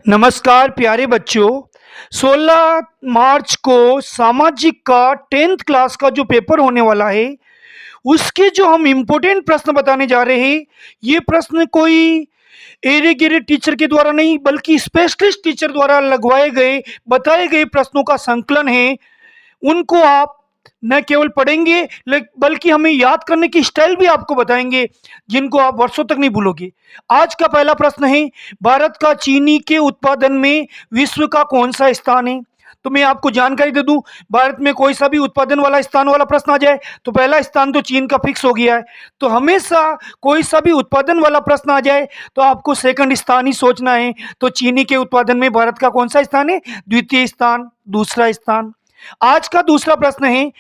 नमस्कार प्यारे बच्चों। 16 मार्च को सामाजिक का 10th क्लास का जो पेपर होने वाला है उसके जो हम इम्पोर्टेंट प्रश्न बताने जा रहे हैं। ये प्रश्न कोई एरे गिरे टीचर के द्वारा नहीं बल्कि स्पेशलिस्ट टीचर द्वारा लगवाए गए बताए गए प्रश्नों का संकलन है। उनको आप न केवल पढ़ेंगे बल्कि हमें याद करने की स्टाइल भी आपको बताएंगे जिनको आप वर्षों तक नहीं भूलोगे। आज का पहला प्रश्न है, भारत का चीनी के उत्पादन में विश्व का कौन सा स्थान है? तो मैं आपको जानकारी दे दूं, भारत में कोई सा भी उत्पादन वाला स्थान वाला प्रश्न आ जाए तो पहला स्थान तो चीन का फिक्स हो गया है। तो हमेशा कोई सा भी उत्पादन वाला प्रश्न आ जाए तो आपको सेकंड स्थान ही सोचना है। तो चीनी के उत्पादन में भारत का कौन सा स्थान है? द्वितीय स्थान, दूसरा स्थान। आज का दूसरा प्रश्न है,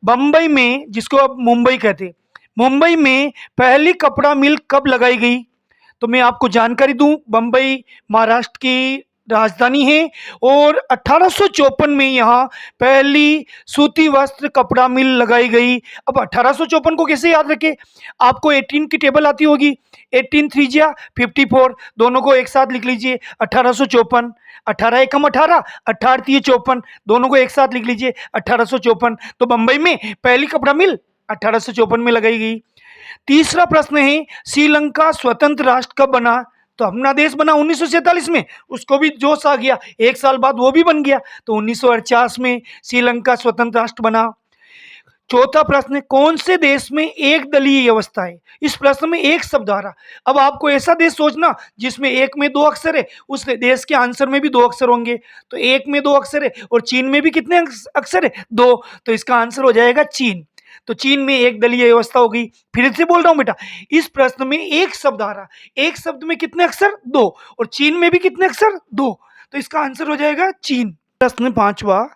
बंबई में, जिसको अब मुंबई कहते हैं, मुंबई में पहली कपड़ा मिल कब लगाई गई? तो मैं आपको जानकारी दूं, बंबई महाराष्ट्र की राजधानी है और 1854 में यहाँ पहली सूती वस्त्र कपड़ा मिल लगाई गई। अब 1854 को कैसे याद रखें? आपको 18 की टेबल आती होगी, 18 3 54, दोनों को एक साथ लिख लीजिए 1854। 18 एकम 18, 18 3 54, दोनों को एक साथ लिख लीजिए 1854। तो बंबई में पहली कपड़ा मिल 1854 में लगाई गई। तीसरा प्रश्न है, श्रीलंका स्वतंत्र राष्ट्र कब बना? तो अपना देश बना 1947 में, उसको भी जोश आ गया, एक साल बाद वो भी बन गया, तो 1948 में श्रीलंका स्वतंत्र राष्ट्र बना। चौथा प्रश्न, कौन से देश में एक दलीय व्यवस्था है? इस प्रश्न में एक शब्द आ रहा। अब आपको ऐसा देश सोचना जिसमें एक में दो अक्षर है, उस देश के आंसर में भी दो अक्षर होंगे। तो एक में दो अक्षर है और चीन में भी कितने अक्षर है? दो। तो इसका आंसर हो जाएगा चीन। तो चीन में एक दलीय व्यवस्था होगी। फिर से बोल रहा हूं बेटा, इस प्रश्न में एक शब्द आ रहा, एक शब्द में कितने अक्षर? दो, और चीन में भी कितने अक्षर? दो। तो इसका आंसर हो जाएगा चीन। प्रश्न पांचवा,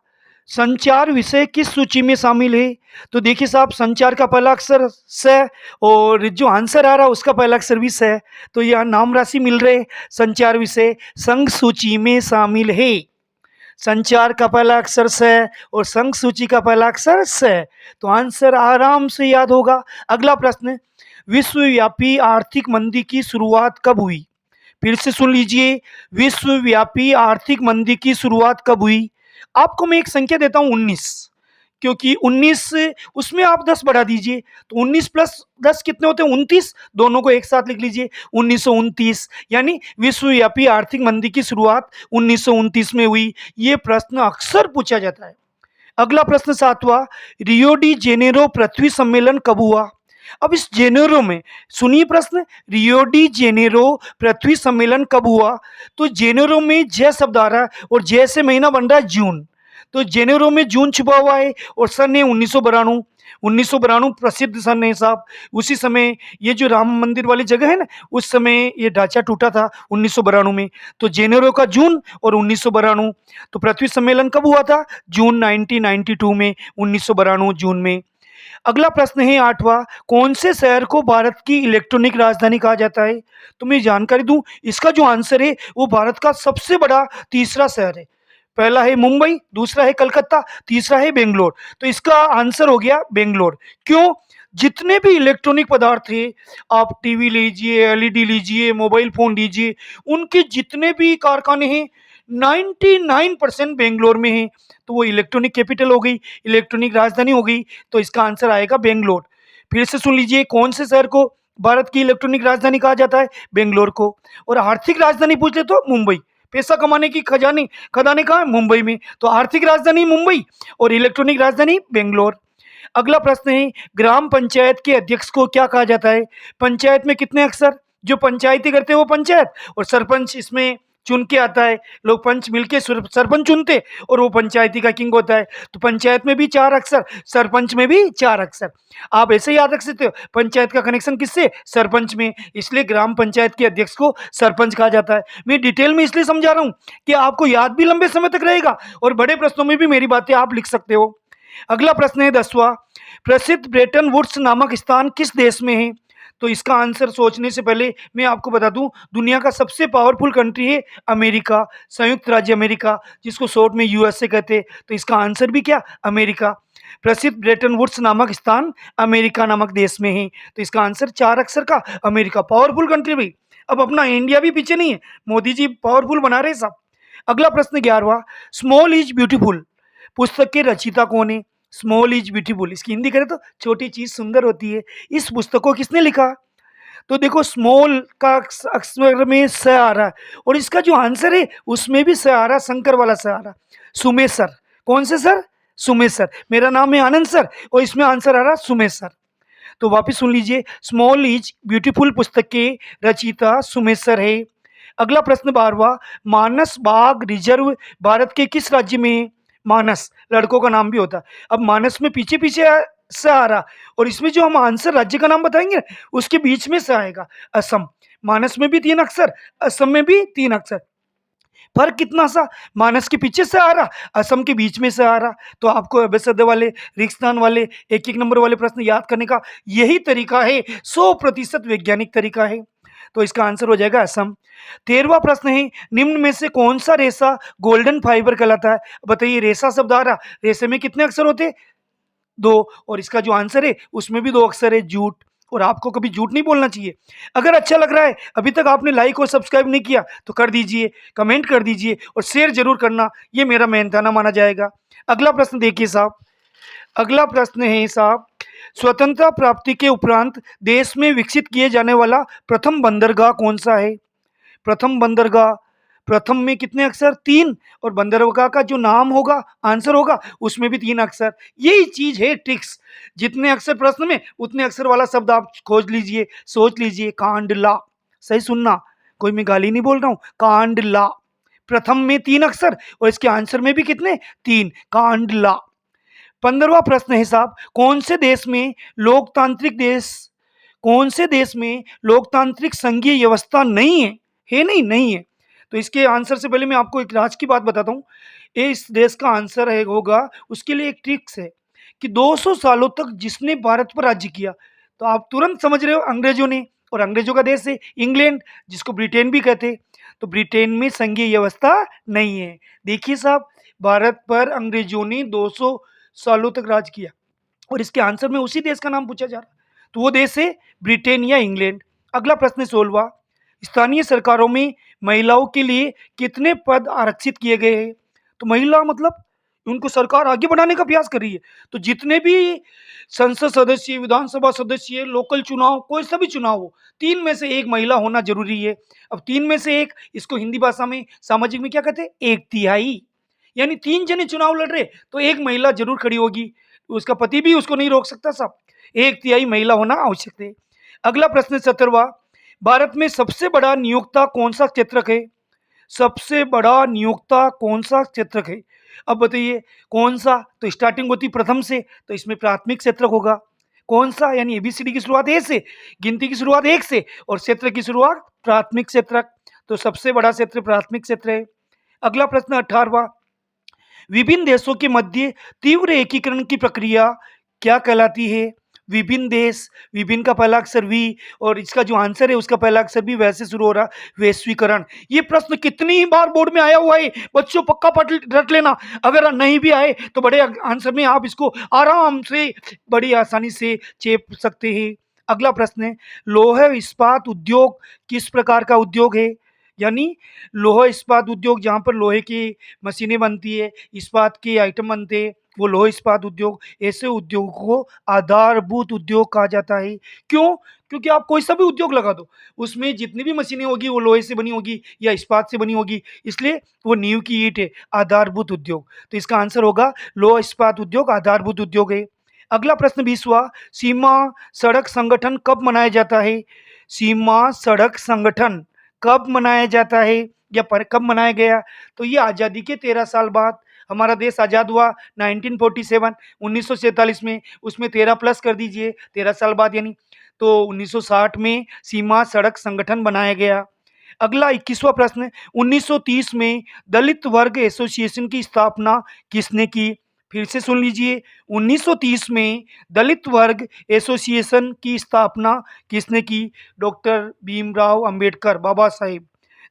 संचार विषय किस सूची में शामिल है? तो देखिए साहब, संचार का पहला अक्षर स और जो आंसर आ रहा है उसका पहला अक्षर भी स, तो यहाँ नाम राशि मिल रहे। संचार विषय संघ सूची में शामिल है। संचार का पहला अक्षर स और संघ सूची का पहला अक्षर स, तो आंसर आराम से याद होगा। अगला प्रश्न, विश्वव्यापी आर्थिक मंदी की शुरुआत कब हुई? फिर से सुन लीजिए, विश्वव्यापी आर्थिक मंदी की शुरुआत कब हुई? आपको मैं एक संख्या देता हूं 19, क्योंकि 19 उसमें आप 10 बढ़ा दीजिए तो 19 प्लस 10 कितने होते हैं? 29, दोनों को एक साथ लिख लीजिए 1929, यानी विश्वव्यापी आर्थिक मंदी की शुरुआत 1929 में हुई। ये प्रश्न अक्सर पूछा जाता है। अगला प्रश्न सातवां, रियो डी जेनेरो पृथ्वी सम्मेलन कब हुआ? अब इस जेनेरो में सुनिए प्रश्न, रियो डी जेनेरो पृथ्वी सम्मेलन कब हुआ? तो जेनेरो में जय शब्द आ रहा है और जय से महीना बन रहा है जून, तो जेनेरो में जून छुपा हुआ है और सन है 1992। 1992 प्रसिद्ध सन है साहब। उसी समय ये जो राम मंदिर वाली जगह है ना, उस समय ये ढांचा टूटा था 1992 में। तो जेनेरो का जून और 1992। तो पृथ्वी सम्मेलन कब हुआ था? जून 1992 में, 1992 जून में। अगला प्रश्न है आठवां, कौन से शहर को भारत की इलेक्ट्रॉनिक राजधानी कहा जाता है? तो मैं जानकारी दूं, इसका जो आंसर है वो भारत का सबसे बड़ा तीसरा शहर है। पहला है मुंबई, दूसरा है कलकत्ता, तीसरा है बेंगलोर। तो इसका आंसर हो गया बेंगलोर। क्यों? जितने भी इलेक्ट्रॉनिक पदार्थ है, आप टीवी लीजिए, एलईडी लीजिए, मोबाइल फोन लीजिए, उनके जितने भी कारखाने हैं 99% बेंगलोर में है। तो वो इलेक्ट्रॉनिक कैपिटल हो गई, इलेक्ट्रॉनिक राजधानी हो गई। तो इसका आंसर आएगा बेंगलोर। फिर से सुन लीजिए, कौन से शहर को भारत की इलेक्ट्रॉनिक राजधानी कहा जाता है? बेंगलोर को। और आर्थिक राजधानी पूछ ले तो मुंबई। पैसा कमाने की खजाने कहाँ है? मुंबई में। तो आर्थिक राजधानी मुंबई और इलेक्ट्रॉनिक राजधानी बेंगलोर। अगला प्रश्न है, ग्राम पंचायत के अध्यक्ष को क्या कहा जाता है? पंचायत में कितने अक्षर? जो पंचायती करते हैं वो पंचायत, और सरपंच इसमें चुन के आता है, लोग पंच मिलके सरपंच चुनते और वो पंचायती का किंग होता है। तो पंचायत में भी 4 अक्षर, सरपंच में भी 4 अक्षर। आप ऐसे ही याद रख सकते हो, पंचायत का कनेक्शन किससे? सरपंच में, इसलिए ग्राम पंचायत के अध्यक्ष को सरपंच कहा जाता है। मैं डिटेल में इसलिए समझा रहा हूं कि आपको याद भी लंबे समय तक रहेगा और बड़े प्रश्नों में भी मेरी बातें आप लिख सकते हो। अगला प्रश्न है 10वां, प्रसिद्ध ब्रेटन वुड्स नामक स्थान किस देश में है? तो इसका आंसर सोचने से पहले मैं आपको बता दूं, दुनिया का सबसे पावरफुल कंट्री है अमेरिका, संयुक्त राज्य अमेरिका, जिसको शॉर्ट में यूएसए कहते हैं। तो इसका आंसर भी क्या? अमेरिका। प्रसिद्ध ब्रेटन वुड्स नामक स्थान अमेरिका नामक देश में है। तो इसका आंसर 4 अक्षर का, अमेरिका, पावरफुल कंट्री भी। अब अपना इंडिया भी पीछे नहीं है, मोदी जी पावरफुल बना रहे साहब। अगला प्रश्न 11वां, स्मॉल इज ब्यूटीफुल पुस्तक के रचयिता कौन है? स्मॉल इज ब्यूटीफुल, इसकी हिंदी करें तो छोटी चीज सुंदर होती है। इस पुस्तक को किसने लिखा? तो देखो स्मॉल का अक्षर में स आ रहा है, और इसका जो आंसर है उसमें भी स आ रहा, शंकर वाला स आ रहा। सुमेश सर। कौन से सर? सुमेश सर। मेरा नाम है आनंद सर और इसमें आंसर आ रहा सुमेश सर। तो वापस सुन लीजिए, स्मॉल इज ब्यूटीफुल पुस्तक के रचयिता सुमेश सर है। अगला प्रश्न 12वां, मानस बाग रिजर्व भारत के किस राज्य में है? मानस लड़कों का नाम भी होता है। अब मानस में पीछे पीछे से आ रहा, और इसमें जो हम आंसर राज्य का नाम बताएंगे उसके बीच में से आएगा असम। मानस में भी 3 अक्षर, असम में भी 3 अक्षर, फर्क कितना सा, मानस के पीछे से आ रहा, असम के बीच में से आ रहा। तो आपको अभ्यसद वाले, रिक्स्थान वाले, एक एक नंबर वाले प्रश्न याद करने का यही तरीका है, 100% वैज्ञानिक तरीका है। तो इसका आंसर हो जाएगा असम। 13वां प्रश्न है, निम्न में से कौन सा रेशा गोल्डन फाइबर कहलाता है? बताइए, रेशा शब्द आ रहा, रेशे में कितने अक्षर होते? 2, और इसका जो आंसर है उसमें भी 2 अक्षर है, जूट। और आपको कभी झूठ नहीं बोलना चाहिए। अगर अच्छा लग रहा है, अभी तक आपने लाइक और सब्सक्राइब नहीं किया तो कर दीजिए, कमेंट कर दीजिए और शेयर जरूर करना, ये मेरा मेहनताना माना जाएगा। अगला प्रश्न देखिए साहब, अगला प्रश्न है साहब, स्वतंत्रता प्राप्ति के उपरांत देश में विकसित किए जाने वाला प्रथम बंदरगाह कौन सा है? प्रथम बंदरगाह, प्रथम में कितने अक्षर? 3, और बंदरगाह का जो नाम होगा, आंसर होगा, उसमें भी 3 अक्षर। यही चीज है ट्रिक्स, जितने अक्षर प्रश्न में उतने अक्षर वाला शब्द आप खोज लीजिए, सोच लीजिए। कांडला, सही सुनना, कोई मैं गाली नहीं बोल रहा हूं, कांडला। प्रथम में 3 अक्षर और इसके आंसर में भी कितने? 3, कांडला। 15वां प्रश्न है साहब, कौन से देश में लोकतांत्रिक संघीय व्यवस्था नहीं है? नहीं, नहीं है। तो इसके आंसर से पहले मैं आपको एक राज की बात बताता हूँ। ये इस देश का आंसर है होगा, उसके लिए एक ट्रिक्स है कि 200 सालों तक जिसने भारत पर राज्य किया, तो आप तुरंत समझ रहे हो, अंग्रेजों ने। और अंग्रेजों का देश है इंग्लैंड, जिसको ब्रिटेन भी कहते हैं। तो ब्रिटेन में संघीय व्यवस्था नहीं है। देखिए साहब, भारत पर अंग्रेजों ने 200 सालों तक राज किया, और इसके आंसर में उसी देश का नाम पूछा जा रहा है, तो वो देश है ब्रिटेन या इंग्लैंड। अगला प्रश्न 16वां, स्थानीय सरकारों में महिलाओं के लिए कितने पद आरक्षित किए गए हैं? तो महिला मतलब उनको सरकार आगे बढ़ाने का प्रयास कर रही है, तो जितने भी संसद सदस्य, विधानसभा सदस्य, लोकल चुनाव, कोई सा भी चुनाव हो, 3 में से 1 महिला होना जरूरी है। अब 3 में से 1, इसको हिंदी भाषा में, सामाजिक में क्या कहते हैं? 1/3। यानी 3 जने चुनाव लड़ रहे तो 1 महिला जरूर खड़ी होगी, उसका पति भी उसको नहीं रोक सकता साहब। 1/3 महिला होना आवश्यक है। अगला प्रश्न 17वां, भारत में सबसे बड़ा नियोक्ता कौन सा क्षेत्रक है? सबसे बड़ा नियोक्ता कौन सा क्षेत्रक है? अब बताइए कौन सा, तो स्टार्टिंग होती प्रथम से, तो इसमें प्राथमिक क्षेत्रक होगा। कौन सा, यानी एबीसीडी की शुरुआत ए से, गिनती की शुरुआत 1 से, और क्षेत्र की शुरुआत प्राथमिक क्षेत्रक। तो सबसे बड़ा क्षेत्र प्राथमिक क्षेत्र है। अगला प्रश्न 18वां, विभिन्न देशों के मध्य तीव्र एकीकरण की प्रक्रिया क्या कहलाती है? विभिन्न देश, विभिन्न का पहला अक्षर वी, और इसका जो आंसर है उसका पहला अक्षर भी वैसे शुरू हो रहा, वैश्वीकरण। ये प्रश्न कितनी ही बार बोर्ड में आया हुआ है, बच्चों पक्का पढ़ रट लेना। अगर नहीं भी आए तो बड़े आंसर में आप इसको आराम से, बड़ी आसानी से चेप सकते हैं। अगला प्रश्न है, लौह इस्पात उद्योग किस प्रकार का उद्योग है? यानी लोहा इस्पात उद्योग, जहाँ पर लोहे की मशीनें बनती है, इस्पात के आइटम बनते हैं, वो लोह इस्पात उद्योग। ऐसे उद्योग को आधारभूत उद्योग कहा जाता है। क्यों? क्योंकि आप कोई सा भी उद्योग लगा दो, उसमें जितनी भी मशीनें होगी वो लोहे से बनी होगी या इस्पात से बनी होगी, इसलिए वो नींव की ईंट है, आधारभूत उद्योग। तो इसका आंसर होगा लोह इस्पात उद्योग आधारभूत उद्योग है। अगला प्रश्न 20वां, सीमा सड़क संगठन कब मनाया जाता है? सीमा सड़क संगठन कब मनाया जाता है या कब मनाया गया? तो ये आज़ादी के 13 साल बाद, हमारा देश आज़ाद हुआ 1947, 1947 में, उसमें 13 प्लस कर दीजिए, 13 साल बाद यानी, तो 1960 में सीमा सड़क संगठन बनाया गया। अगला 21वां प्रश्न, 1930 में दलित वर्ग एसोसिएशन की स्थापना किसने की? फिर से सुन लीजिए, 1930 में दलित वर्ग एसोसिएशन की स्थापना किसने की? डॉक्टर भीमराव अंबेडकर, बाबा साहेब।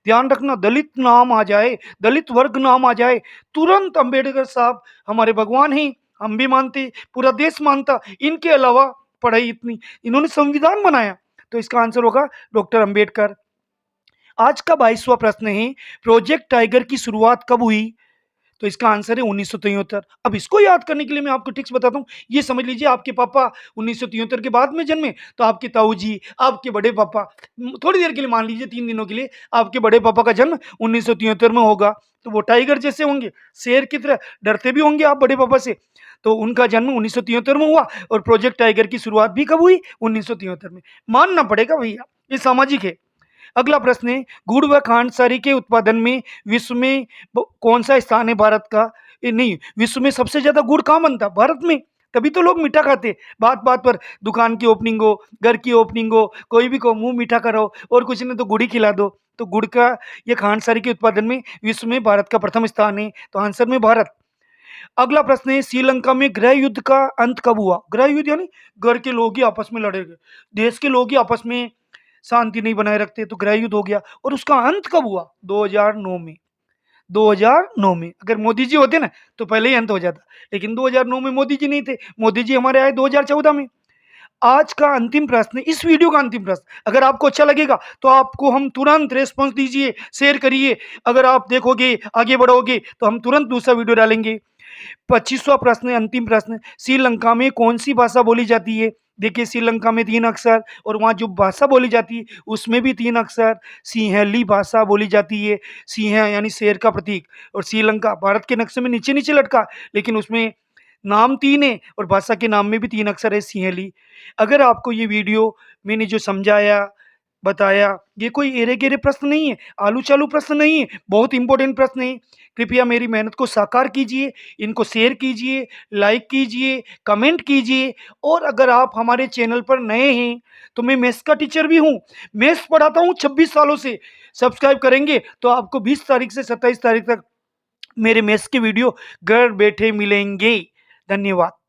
ध्यान रखना, दलित नाम आ जाए, दलित वर्ग नाम आ जाए, तुरंत अंबेडकर साहब हमारे भगवान हैं, हम भी मानते, पूरा देश मानता। इनके अलावा पढ़ाई इतनी, इन्होंने संविधान बनाया, तो इसका आंसर होगा डॉक्टर अंबेडकर। आज का 22वां प्रश्न है, प्रोजेक्ट टाइगर की शुरुआत कब हुई? तो इसका आंसर है 1973। अब इसको याद करने के लिए मैं आपको ट्रिक्स बताता हूँ। ये समझ लीजिए आपके पापा 1973 के बाद में जन्मे, तो आपके ताऊ जी, आपके बड़े पापा, थोड़ी देर के लिए मान लीजिए 3 दिनों के लिए आपके बड़े पापा का जन्म 1973 में होगा। तो वो टाइगर जैसे होंगे, शेर की तरह डरते भी होंगे आप बड़े पापा से। तो उनका जन्म 1973 में हुआ और प्रोजेक्ट टाइगर की शुरुआत भी कब हुई? 1973 में। मानना पड़ेगा भैया, ये सामाजिक है। अगला प्रश्न है, गुड़ व खांडसारी के उत्पादन में विश्व में कौन सा स्थान है भारत का? नहीं, विश्व में सबसे ज्यादा गुड़ कहाँ बनता? भारत में। तभी तो लोग मीठा खाते। बात बात पर दुकान की ओपनिंग हो, घर की ओपनिंग हो, कोई भी को मुंह मीठा कराओ और कुछ नहीं तो गुड़ ही खिला दो। तो गुड़ का या खांडसारी के उत्पादन में विश्व में भारत का प्रथम स्थान है, तो आंसर में भारत। अगला प्रश्न है, श्रीलंका में गृह युद्ध का अंत कब हुआ? गृह युद्ध यानी घर के लोग ही आपस में लड़ेंगे, देश के लोग ही आपस में शांति नहीं बनाए रखते, तो गृह युद्ध हो गया। और उसका अंत कब हुआ? 2009 में। 2009 में। अगर मोदी जी होते ना तो पहले ही अंत हो जाता, लेकिन 2009 में मोदी जी नहीं थे। मोदी जी हमारे आए 2014 में। आज का अंतिम प्रश्न, इस वीडियो का अंतिम प्रश्न, अगर आपको अच्छा लगेगा तो आपको हम तुरंत रेस्पॉन्स दीजिए, शेयर करिए। अगर आप देखोगे, आगे बढ़ोगे, तो हम तुरंत दूसरा वीडियो डालेंगे। 25वां प्रश्न, अंतिम प्रश्न, श्रीलंका में कौन सी भाषा बोली जाती है? देखिए, श्रीलंका में 3 अक्षर और वहाँ जो भाषा बोली जाती है उसमें भी 3 अक्षर। सिंहली भाषा बोली जाती है। सिंह यानी शेर का प्रतीक। और श्रीलंका भारत के नक्शे में नीचे नीचे लटका, लेकिन उसमें नाम 3 है और भाषा के नाम में भी 3 अक्षर है, सिंहली। अगर आपको ये वीडियो मैंने जो समझाया, बताया, ये कोई एरे-गेरे प्रश्न नहीं है, आलू-चालू प्रश्न नहीं है, बहुत इंपॉर्टेंट प्रश्न है। कृपया मेरी मेहनत को साकार कीजिए, इनको शेयर कीजिए, लाइक कीजिए, कमेंट कीजिए। और अगर आप हमारे चैनल पर नए हैं, तो मैं मैथ्स का टीचर भी हूँ, मैथ्स पढ़ाता हूँ 26 सालों से। सब्सक्राइब करेंगे तो आपको 20 तारीख से 27 तारीख तक मेरे मैथ्स के वीडियो घर बैठे मिलेंगे। धन्यवाद।